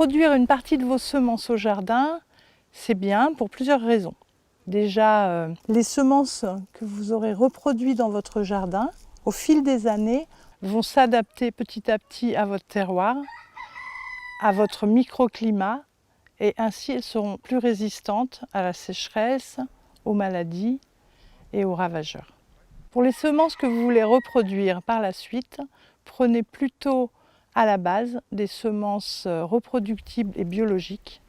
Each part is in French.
Produire une partie de vos semences au jardin, c'est bien pour plusieurs raisons. Déjà, les semences que vous aurez reproduites dans votre jardin, au fil des années, vont s'adapter petit à petit à votre terroir, à votre microclimat, et ainsi elles seront plus résistantes à la sécheresse, aux maladies et aux ravageurs. Pour les semences que vous voulez reproduire par la suite, prenez plutôt à la base des semences reproductibles et biologiques,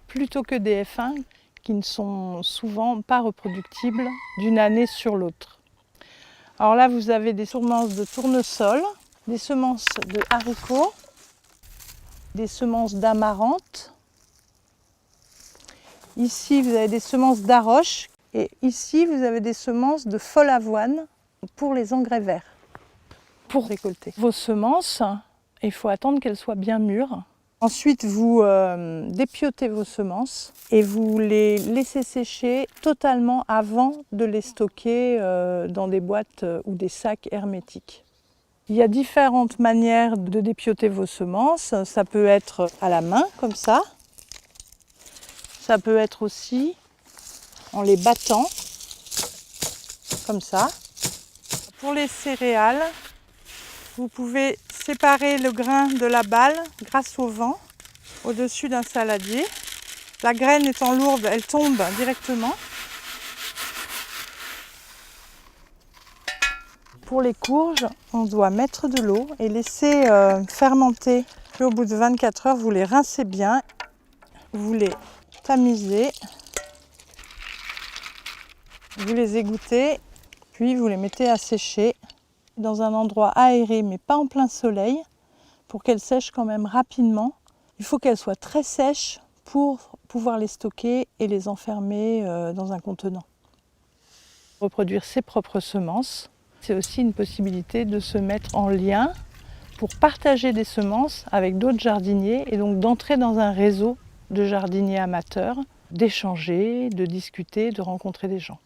plutôt que des F1 qui ne sont souvent pas reproductibles d'une année sur l'autre. Alors là, vous avez des semences de tournesol, des semences de haricots, des semences d'amarante. Ici, vous avez des semences d'aroche et ici, vous avez des semences de follavoine pour les engrais verts. Pour récolter vos semences, il faut attendre qu'elles soient bien mûres. Ensuite, vous dépiotez vos semences et vous les laissez sécher totalement avant de les stocker dans des boîtes ou des sacs hermétiques. Il y a différentes manières de dépioter vos semences. Ça peut être à la main, comme ça. Ça peut être aussi en les battant, comme ça. Pour les céréales, vous pouvez séparer le grain de la balle grâce au vent au-dessus d'un saladier. La graine étant lourde, elle tombe directement. Pour les courges, on doit mettre de l'eau et laisser fermenter. Puis au bout de 24 heures, vous les rincez bien. Vous les tamisez. Vous les égouttez. Puis vous les mettez à sécher dans un endroit aéré, mais pas en plein soleil, pour qu'elles sèchent quand même rapidement. Il faut qu'elles soient très sèches pour pouvoir les stocker et les enfermer dans un contenant. Reproduire ses propres semences, c'est aussi une possibilité de se mettre en lien pour partager des semences avec d'autres jardiniers et donc d'entrer dans un réseau de jardiniers amateurs, d'échanger, de discuter, de rencontrer des gens.